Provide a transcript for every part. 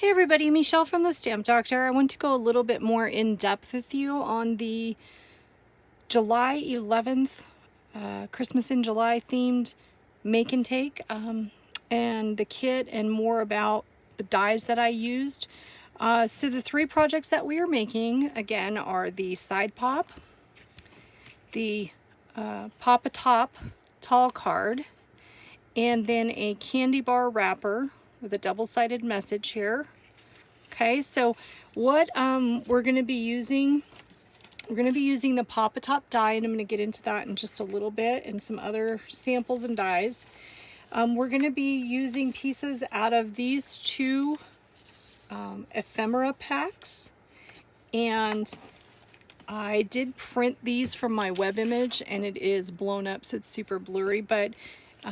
Hey everybody, Michelle from the Stamp Doctor. I want to go a little bit more in depth with you on the July 11th Christmas in July themed make and take and the kit and more about the dies that I used. So the three projects that we are making again are the side pop, the Pop-A-Top tall card, and then a candy bar wrapper with a double-sided message here. Okay, so what we're going to be using the Pop-A-Top die, and I'm going to get into that in just a little bit, and some other samples and dies. We're going to be using pieces out of these two ephemera packs, and I did print these from my web image, and it is blown up, so it's super blurry, but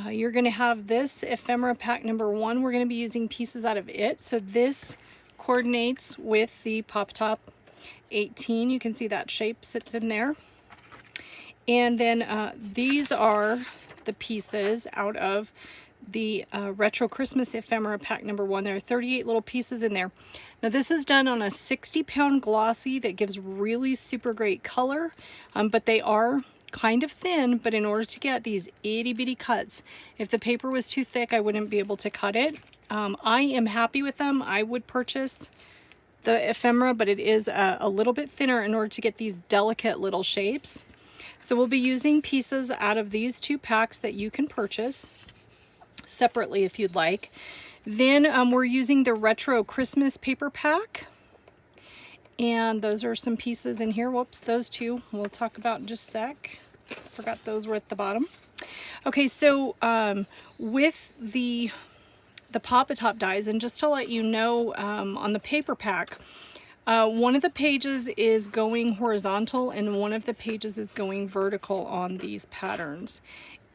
you're going to have this ephemera pack number 1. We're going to be using pieces out of it. So this coordinates with the Pop-A-Top 18. You can see that shape sits in there. And then these are the pieces out of the Retro Christmas Ephemera pack number 1. There are 38 little pieces in there. Now this is done on a 60-pound glossy that gives really super great color, but they are kind of thin. But in order to get these itty bitty cuts, if the paper was too thick, I wouldn't be able to cut it. I am happy with them. I would purchase the ephemera, but it is a little bit thinner in order to get these delicate little shapes. So we'll be using pieces out of these two packs that you can purchase separately if you'd like. Then we're using the Retro Christmas paper pack, and those are some pieces in here. Whoops, those two we'll talk about in just a sec. Forgot those were at the bottom. Okay, so with the Pop-A-Top dies, and just to let you know, on the paper pack, one of the pages is going horizontal and one of the pages is going vertical on these patterns.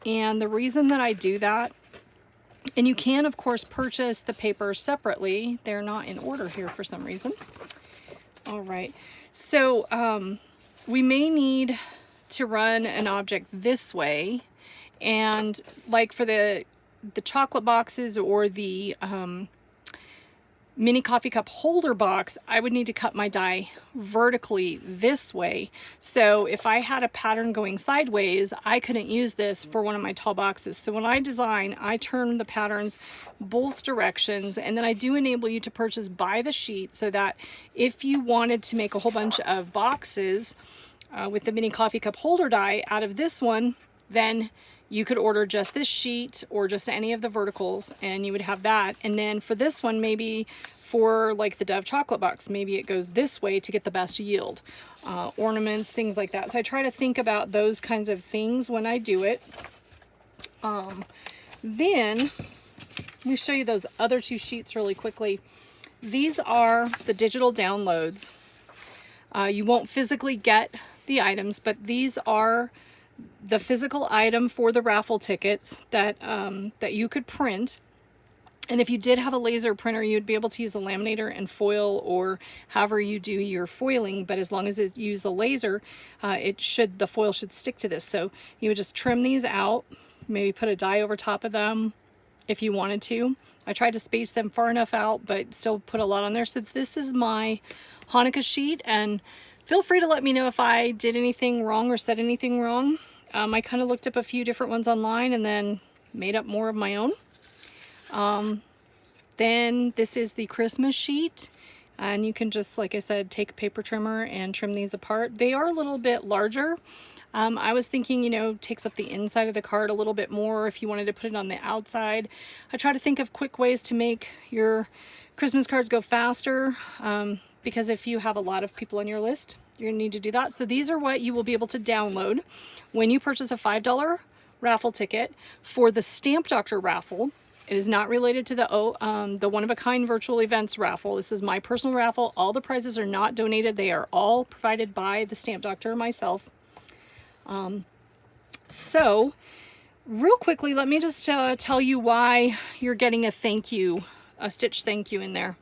And the reason that I do that, and you can of course purchase the paper separately, they're not in order here for some reason. All right, so we may need to run an object this way, and like for the chocolate boxes or the mini coffee cup holder box, I would need to cut my die vertically this way. So if I had a pattern going sideways, I couldn't use this for one of my tall boxes. So when I design, I turn the patterns both directions, and then I do enable you to purchase by the sheet, so that if you wanted to make a whole bunch of boxes with the mini coffee cup holder die out of this one, then you could order just this sheet or just any of the verticals and you would have that. And then for this one, maybe for like the Dove chocolate box, maybe it goes this way to get the best yield. Ornaments, things like that. So I try to think about those kinds of things when I do it. Then let me show you those other two sheets really quickly. These are the digital downloads. You won't physically get the items, but these are the physical item for the raffle tickets that that you could print. And if you did have a laser printer, you'd be able to use a laminator and foil, or however you do your foiling, but as long as it uses the laser, the foil should stick to this. So you would just trim these out, maybe put a die over top of them if you wanted to. I tried to space them far enough out, but still put a lot on there. So this is my Hanukkah sheet, and feel free to let me know if I did anything wrong or said anything wrong. I kind of looked up a few different ones online and then made up more of my own. Then this is the Christmas sheet, and you can just, like I said, take a paper trimmer and trim these apart. They are a little bit larger. I was thinking, you know, takes up the inside of the card a little bit more if you wanted to put it on the outside. I try to think of quick ways to make your Christmas cards go faster, because if you have a lot of people on your list, you're gonna need to do that. So these are what you will be able to download when you purchase a $5 raffle ticket for the Stamp Doctor raffle. It is not related to the one-of-a-kind virtual events raffle. This is my personal raffle. All the prizes are not donated. They are all provided by the Stamp Doctor myself. So real quickly, let me just tell you why you're getting a thank you, a stitch thank you in there.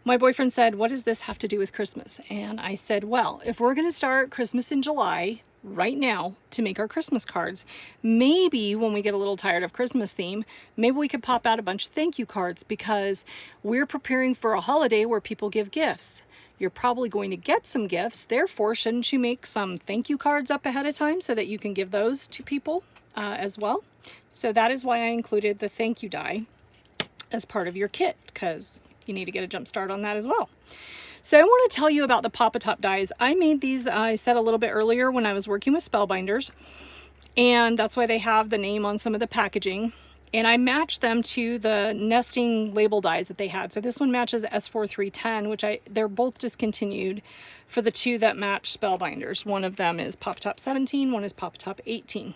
My boyfriend said, "What does this have to do with Christmas?" And I said, well, if we're going to start Christmas in July, right now to make our Christmas cards. Maybe when we get a little tired of Christmas theme, maybe we could pop out a bunch of thank you cards, because we're preparing for a holiday where people give gifts. You're probably going to get some gifts, therefore shouldn't you make some thank you cards up ahead of time so that you can give those to people as well? So that is why I included the thank you die as part of your kit, because you need to get a jump start on that as well. So I want to tell you about the Pop-A-Top dies. I made these, I said a little bit earlier, when I was working with Spellbinders, and that's why they have the name on some of the packaging. And I matched them to the nesting label dies that they had. So this one matches S4310, which they're both discontinued for the two that match Spellbinders. One of them is Pop-A-Top 17, one is Pop-A-Top 18.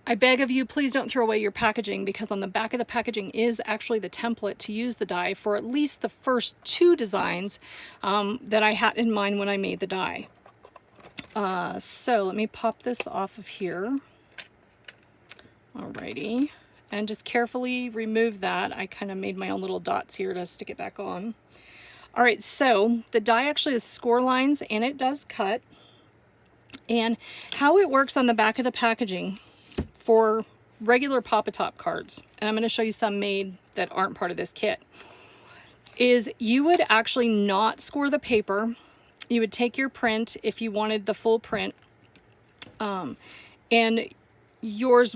I beg of you, please don't throw away your packaging, because on the back of the packaging is actually the template to use the die for at least the first two designs that I had in mind when I made the die. So let me pop this off of here. Alrighty, and just carefully remove that. I kind of made my own little dots here to stick it back on. Alright, so the die actually has score lines and it does cut. And how it works on the back of the packaging for regular Pop-A-Top cards, and I'm going to show you some made that aren't part of this kit, is you would actually not score the paper. You would take your print if you wanted the full print, and yours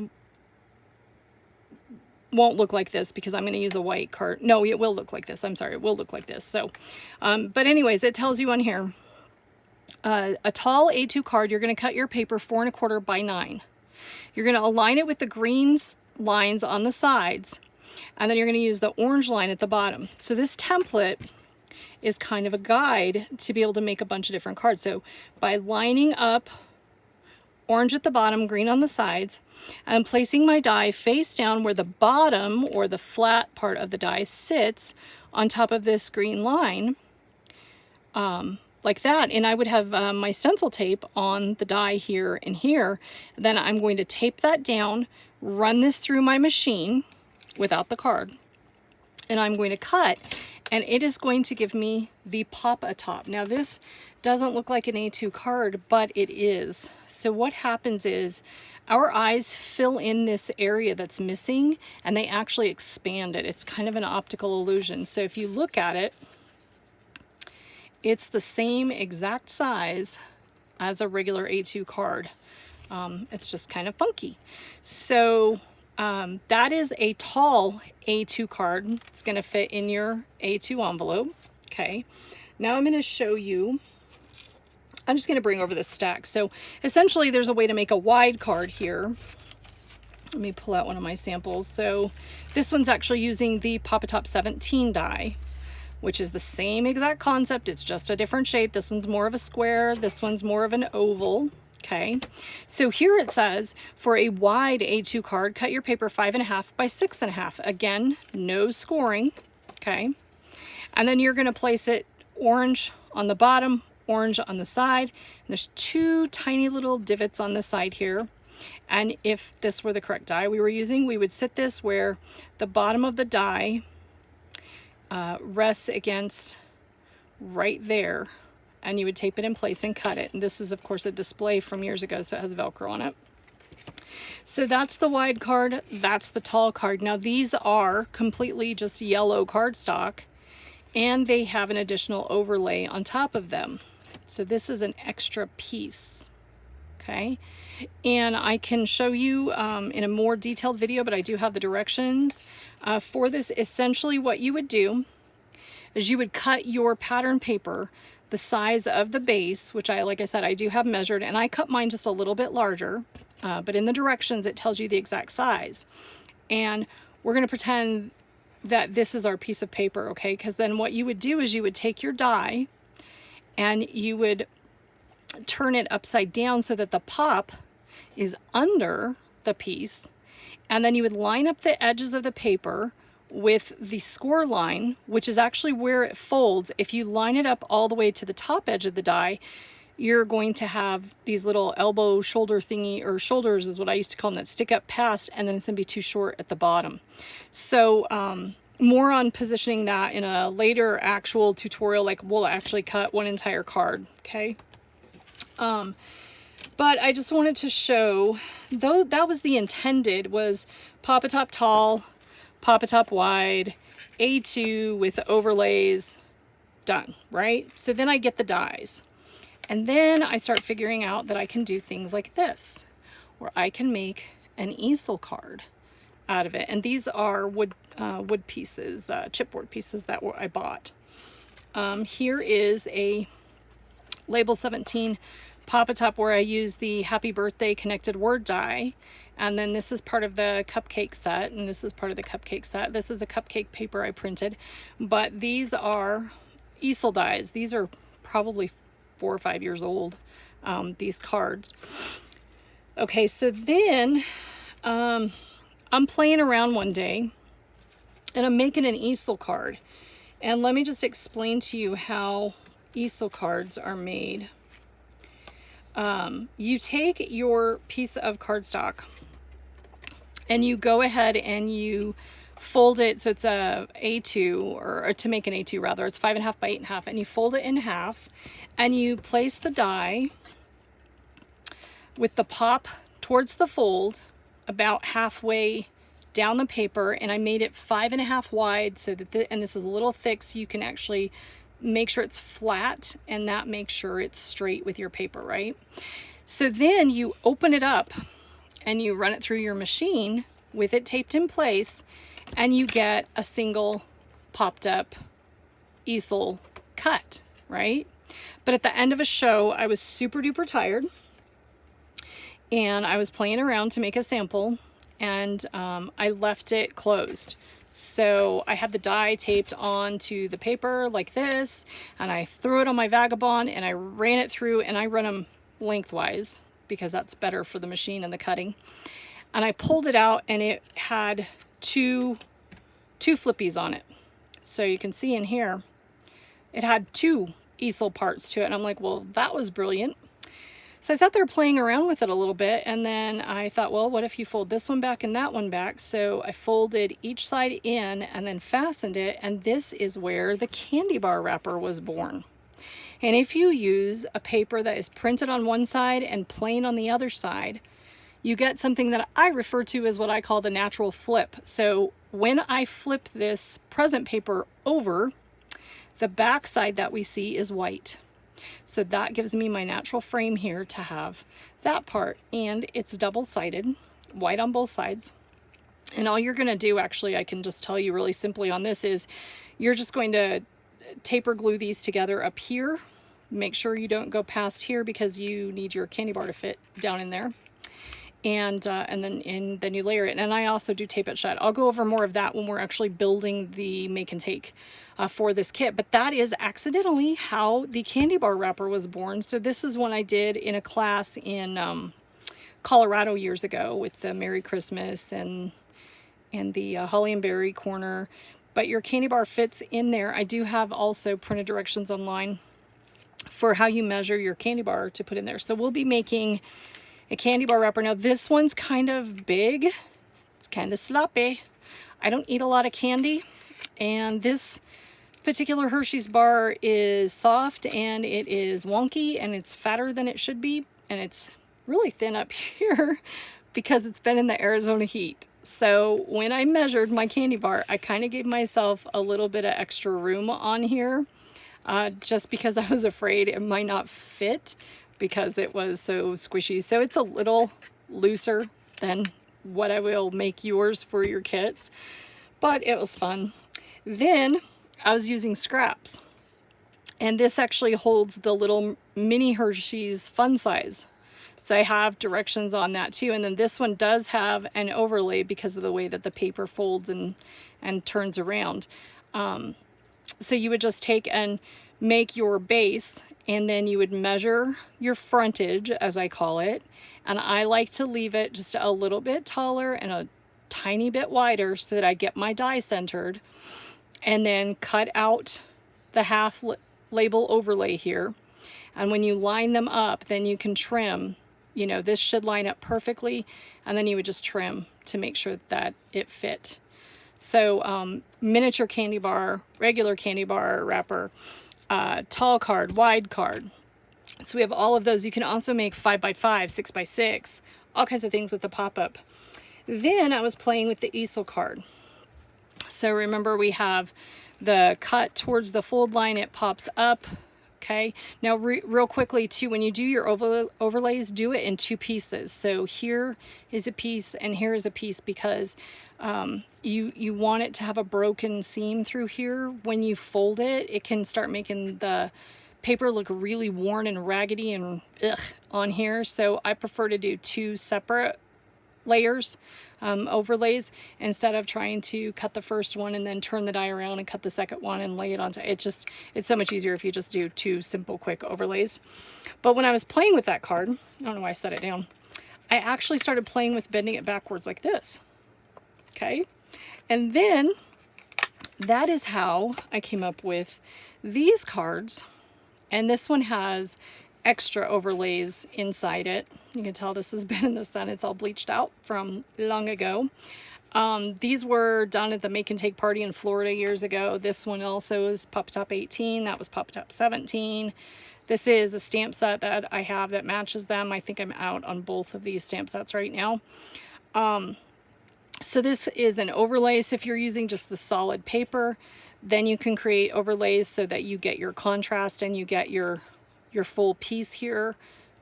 won't look like this because I'm going to use a white card. No, it will look like this. I'm sorry, it will look like this. So, but anyways, it tells you on here, a tall A2 card, you're going to cut your paper 4 1/4 by 9. You're going to align it with the green lines on the sides, and then you're going to use the orange line at the bottom. So this template is kind of a guide to be able to make a bunch of different cards. So by lining up orange at the bottom, green on the sides, and placing my die face down where the bottom or the flat part of the die sits on top of this green line, like that, and I would have my stencil tape on the die here and here. Then I'm going to tape that down, run this through my machine without the card, and I'm going to cut, and it is going to give me the Pop-A-Top. Now this doesn't look like an A2 card, but it is. So what happens is our eyes fill in this area that's missing, and they actually expand it. It's kind of an optical illusion. So if you look at it, it's the same exact size as a regular A2 card. It's just kind of funky. So that is a tall A2 card. It's going to fit in your A2 envelope. Okay. Now I'm going to show you, I'm just going to bring over this stack. So essentially there's a way to make a wide card here. Let me pull out one of my samples. So this one's actually using the Pop-A-Top 17 die, which is the same exact concept. It's just a different shape. This one's more of a square. This one's more of an oval. Okay. So here it says, for a wide A2 card, cut your paper 5 1/2 by 6 1/2. Again, no scoring. Okay. And then you're going to place it orange on the bottom, orange on the side. And there's 2 tiny little divots on the side here. And if this were the correct die we were using, we would sit this where the bottom of the die rests against right there, and you would tape it in place and cut it. And this is of course a display from years ago, so it has Velcro on it. So that's the wide card, that's the tall card. Now these are completely just yellow cardstock, and they have an additional overlay on top of them. So this is an extra piece. Okay, and I can show you in a more detailed video, but I do have the directions for this. Essentially what you would do is you would cut your pattern paper the size of the base, which like I said, I do have measured, and I cut mine just a little bit larger, but in the directions it tells you the exact size. And we're going to pretend that this is our piece of paper, okay? Because then what you would do is you would take your die and you would turn it upside down so that the pop is under the piece, and then you would line up the edges of the paper with the score line, which is actually where it folds. If you line it up all the way to the top edge of the die, you're going to have these little elbow shoulder thingy, or shoulders is what I used to call them, that stick up past, and then it's going to be too short at the bottom. So more on positioning that in a later actual tutorial, like we'll actually cut one entire card. Okay. But I just wanted to show, though that was the intended, was pop-a-top tall, pop-a-top wide, A2 with overlays, done, right? So then I get the dies. And then I start figuring out that I can do things like this, where I can make an easel card out of it. And these are wood pieces, chipboard pieces that I bought. Here is a Label 17 pop-a-top where I use the Happy Birthday connected word die. And then this is part of the cupcake set, and this is part of the cupcake set. This is a cupcake paper I printed, but these are easel dies. These are probably 4 or 5 years old, these cards. Okay, so then I'm playing around one day and I'm making an easel card. And let me just explain to you how easel cards are made. You take your piece of cardstock and you go ahead and you fold it, so it's a A2, or to make an A2 rather, it's 5.5 by 8.5, and you fold it in half and you place the die with the pop towards the fold about halfway down the paper, and I made it 5.5 wide so that and this is a little thick so you can actually make sure it's flat, and that makes sure it's straight with your paper, right? So then you open it up and you run it through your machine with it taped in place, and you get a single popped up easel cut, right? But at the end of a show, I was super duper tired and I was playing around to make a sample, and I left it closed. So I had the die taped onto the paper like this, and I threw it on my Vagabond and I ran it through, and I run them lengthwise because that's better for the machine and the cutting. And I pulled it out and it had two flippies on it. So you can see in here, it had 2 easel parts to it. And I'm like, well, that was brilliant. So I sat there playing around with it a little bit, and then I thought, well, what if you fold this one back and that one back? So I folded each side in and then fastened it, and this is where the candy bar wrapper was born. And if you use a paper that is printed on one side and plain on the other side, you get something that I refer to as what I call the natural flip. So when I flip this present paper over, the back side that we see is white. So that gives me my natural frame here to have that part, and it's double-sided, white on both sides. And all you're going to do, actually, I can just tell you really simply on this, is you're just going to taper glue these together up here. Make sure you don't go past here because you need your candy bar to fit down in there. And then you layer it. And I also do tape it shut. I'll go over more of that when we're actually building the make and take for this kit. But that is accidentally how the candy bar wrapper was born. So this is one I did in a class in Colorado years ago with the Merry Christmas and the Holly and Berry corner. But your candy bar fits in there. I do have also printed directions online for how you measure your candy bar to put in there. So we'll be making a candy bar wrapper. Now this one's kind of big, it's kind of sloppy. I don't eat a lot of candy, and this particular Hershey's bar is soft and it is wonky and it's fatter than it should be, and it's really thin up here because it's been in the Arizona heat. So when I measured my candy bar, I kind of gave myself a little bit of extra room on here, just because I was afraid it might not fit because it was so squishy. So it's a little looser than what I will make yours for your kits, but it was fun. Then I was using scraps, and this actually holds the little mini Hershey's fun size. So I have directions on that too. And then this one does have an overlay because of the way that the paper folds and turns around. So you would just take and make your base, and then you would measure your frontage, as I call it. And I like to leave it just a little bit taller and a tiny bit wider so that I get my die centered, and then cut out the half label overlay here. And when you line them up, then you can trim. You know, this should line up perfectly, and then you would just trim to make sure that it fit. So miniature candy bar, regular candy bar wrapper, tall card, wide card. So we have all of those. You can also make 5x5, 6x6, all kinds of things with the pop-up. Then I was playing with the Easel card. So remember, we have the cut towards the fold line, it pops up. Okay, now real quickly too, when you do your overlays, do it in 2 pieces. So here is a piece and here is a piece, because you want it to have a broken seam through here. When you fold it, it can start making the paper look really worn and raggedy and on here. So I prefer to do 2 separate layers, overlays, instead of trying to cut the first one and then turn the die around and cut the second one and lay it onto it. It's so much easier if you just do 2 simple quick overlays. But when I was playing with that card, I don't know why I set it down, I actually started playing with bending it backwards like this. Okay, and then that is how I came up with these cards. And this one has extra overlays inside it. You can tell this has been in the sun. It's all bleached out from long ago. These were done at the Make and Take party in Florida years ago. This one also is Pop Top 18. That was Pop Top 17. This is a stamp set that I have that matches them. I think I'm out on both of these stamp sets right now. So this is an overlay. So if you're using just the solid paper, then you can create overlays so that you get your contrast and you get your full piece here.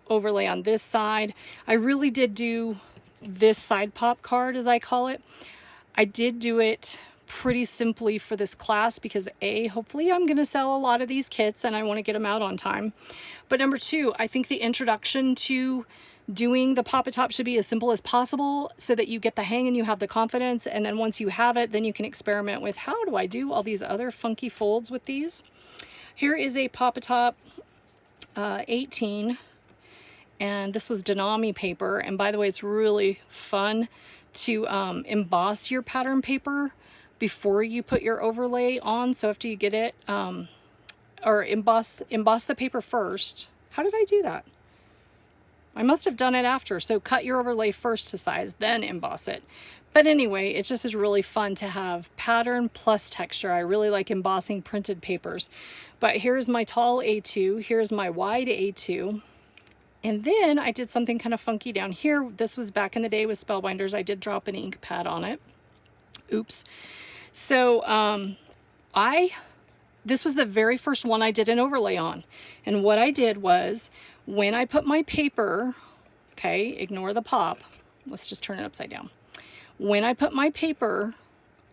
Overlay on this side. I really did do this side pop card, as I call it. I did do it pretty simply for this class because hopefully I'm going to sell a lot of these kits and I want to get them out on time. But number 2, I think the introduction to doing the Pop-A-Top should be as simple as possible so that you get the hang and you have the confidence. And then once you have it, then you can experiment with, how do I do all these other funky folds with these? Here is a Pop-A-Top 18, and this was Denami paper. And by the way, it's really fun to emboss your pattern paper before you put your overlay on. So after you get it, or emboss the paper first. How did I do that? I must have done it after. So cut your overlay first to size, then emboss it. But anyway, it just is really fun to have pattern plus texture. I really like embossing printed papers. But here's my tall A2, here's my wide A2. And then I did something kind of funky down here. This was back in the day with Spellbinders. I did drop an ink pad on it. Oops. So this was the very first one I did an overlay on. And what I did was, when I put my paper, okay, ignore the pop. Let's just turn it upside down. When I put my paper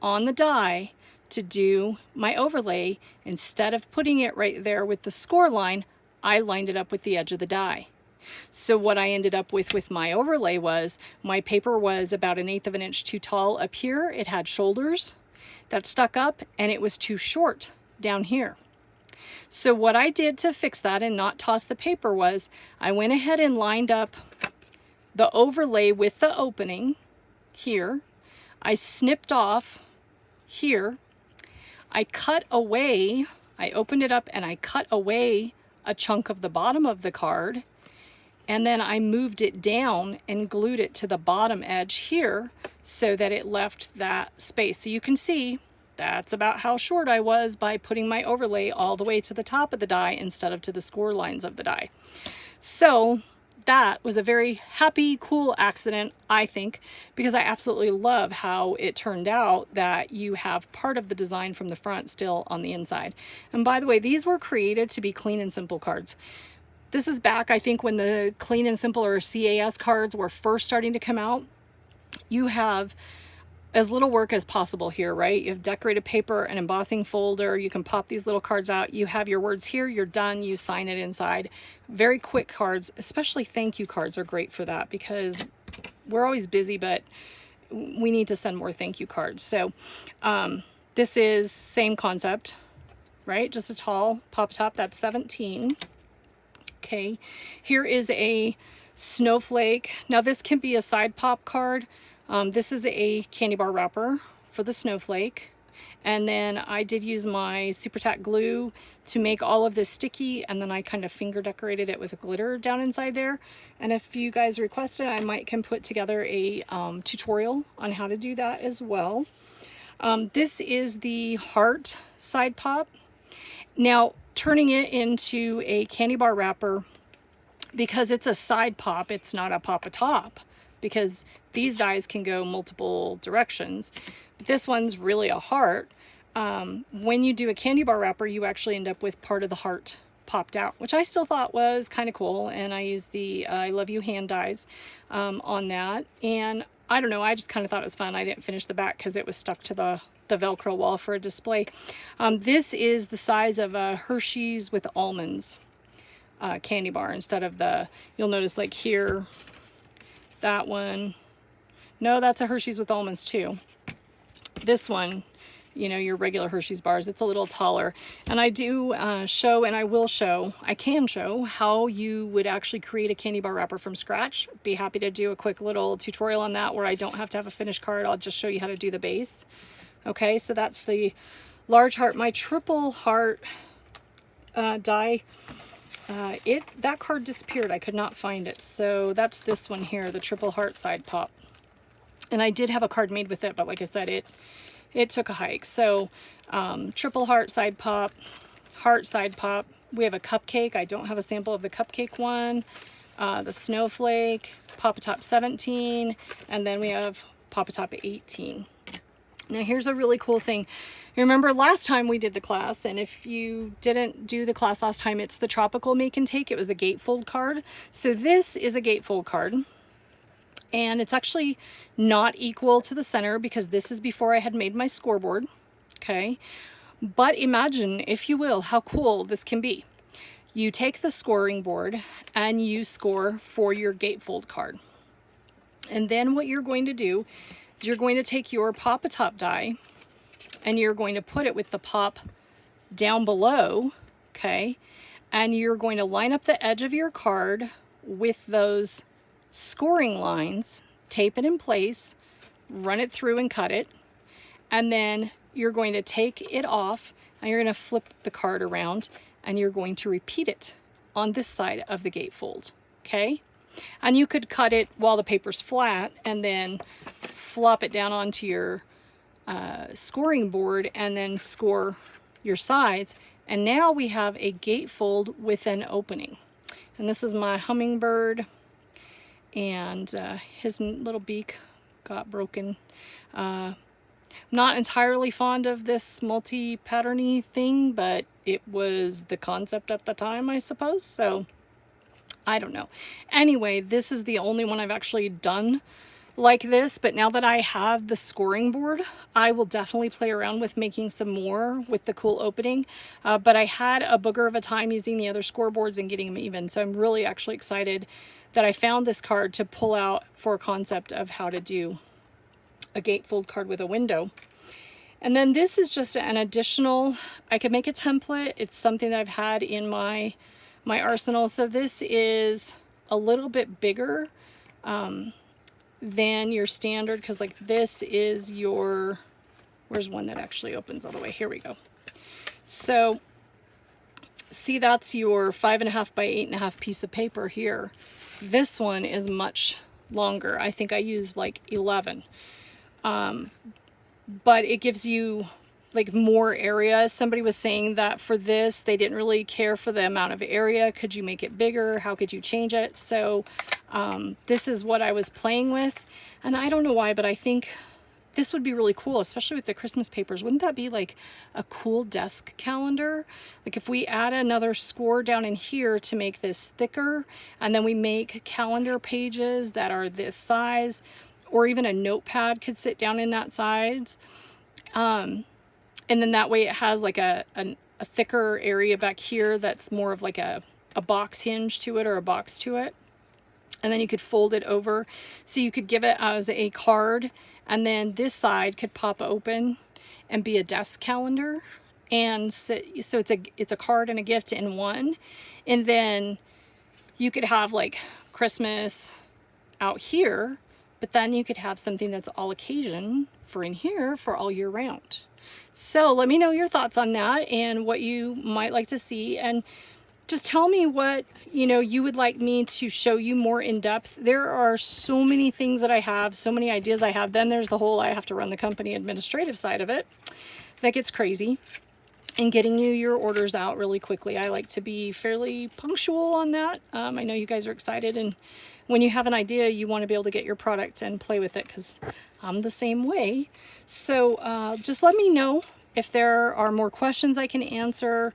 on the die to do my overlay, instead of putting it right there with the score line, I lined it up with the edge of the die. So what I ended up with my overlay was, my paper was about 1/8 of an inch too tall up here. It had shoulders that stuck up, and it was too short down here. So what I did to fix that and not toss the paper was, I went ahead and lined up the overlay with the opening here. I snipped off here. I cut away, I opened it up and I cut away a chunk of the bottom of the card, and then I moved it down and glued it to the bottom edge here so that it left that space. So you can see that's about how short I was by putting my overlay all the way to the top of the die instead of to the score lines of the die. So that was a very happy, cool accident, I think, because I absolutely love how it turned out that you have part of the design from the front still on the inside. And by the way, these were created to be clean and simple cards. This is back, I think, when the clean and simple, or CAS cards, were first starting to come out. You have as little work as possible here, right? You have decorated paper, an embossing folder, you can pop these little cards out, you have your words here, you're done, you sign it inside. Very quick cards, especially thank you cards are great for that, because we're always busy, but we need to send more thank you cards. So this is same concept, right? Just a tall Pop-A-Top, that's 17. Okay, here is a snowflake. Now this can be a side pop card. This is a candy bar wrapper for the snowflake. And then I did use my Super Tack glue to make all of this sticky, and then I kind of finger decorated it with a glitter down inside there. And if you guys requested, I can put together a tutorial on how to do that as well. This is the heart side pop. Now, turning it into a candy bar wrapper because it's a side pop, it's not a pop-a-top, because these dies can go multiple directions. But this one's really a heart. When you do a candy bar wrapper, you actually end up with part of the heart popped out, which I still thought was kind of cool. And I used the I Love You hand dies on that. And I don't know, I just kind of thought it was fun. I didn't finish the back because it was stuck to the Velcro wall for a display. This is the size of a Hershey's with almonds candy bar instead of the, you'll notice like here, that one, no, that's a Hershey's with almonds too. This one, you know, your regular Hershey's bars, it's a little taller. And I do show, and I will show, I can show how you would actually create a candy bar wrapper from scratch. Be happy to do a quick little tutorial on that where I don't have to have a finished card. I'll just show you how to do the base. Okay, so that's the large heart. My triple heart die, that card disappeared. I could not find it. So that's this one here, the triple heart side pop. And I did have a card made with it, but like I said, it took a hike. So triple heart side pop, heart side pop. We have a cupcake. I don't have a sample of the cupcake one. The snowflake, Pop-A-Top 17, and then we have Pop-A-Top 18. Now here's a really cool thing. You remember last time we did the class, and if you didn't do the class last time, it's the Tropical Make and Take. It was a gatefold card. So this is a gatefold card. And it's actually not equal to the center because this is before I had made my scoreboard, okay? But imagine, if you will, how cool this can be. You take the scoring board and you score for your gatefold card. And then what you're going to do is you're going to take your Pop-A-Top die and you're going to put it with the pop down below, okay? And you're going to line up the edge of your card with those scoring lines, tape it in place, run it through and cut it, and then you're going to take it off and you're going to flip the card around and you're going to repeat it on this side of the gatefold, okay? And you could cut it while the paper's flat and then flop it down onto your scoring board and then score your sides. And now we have a gatefold with an opening. And this is my hummingbird. And his little beak got broken. Not entirely fond of this multi-patterny thing, but it was the concept at the time, I suppose. So I don't know. Anyway, this is the only one I've actually done like this, but now that I have the scoring board, I will definitely play around with making some more with the cool opening. But I had a booger of a time using the other scoreboards and getting them even. So I'm really actually excited that I found this card to pull out for a concept of how to do a gatefold card with a window. And then this is just an additional, I could make a template. It's something that I've had in my arsenal. So this is a little bit bigger than your standard, because like this is your, where's one that actually opens all the way? Here we go. So see, that's your 5.5 by 8.5 piece of paper here. This one is much longer. I think I used like 11. But it gives you like more area. Somebody was saying that for this, they didn't really care for the amount of area. Could you make it bigger? How could you change it? So this is what I was playing with. And I don't know why, but I think this would be really cool, especially with the Christmas papers. Wouldn't that be like a cool desk calendar? Like if we add another score down in here to make this thicker, and then we make calendar pages that are this size, or even a notepad could sit down in that size. And then that way it has like a thicker area back here that's more of like a box hinge to it or a box to it. And then you could fold it over. So you could give it as a card, and then this side could pop open and be a desk calendar. And so it's a card and a gift in one. And then you could have like Christmas out here, but then you could have something that's all occasion for in here for all year round. So let me know your thoughts on that and what you might like to see, and just tell me what you would like me to show you more in depth. There are so many things that I have, so many ideas I have. Then there's the whole I have to run the company administrative side of it that gets crazy. and getting you your orders out really quickly. I like to be fairly punctual on that. I know you guys are excited, and when you have an idea, you want to be able to get your product and play with it, because I'm the same way. So just let me know if there are more questions I can answer,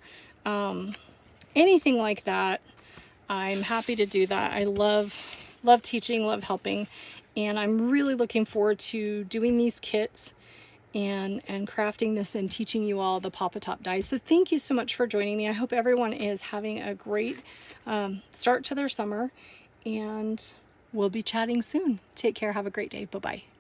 anything like that. I'm happy to do that. I love teaching, love helping, and I'm really looking forward to doing these kits and crafting this and teaching you all the Pop A Top dies. So thank you so much for joining me. I hope everyone is having a great start to their summer, and we'll be chatting soon. Take care. Have a great day. Bye-bye.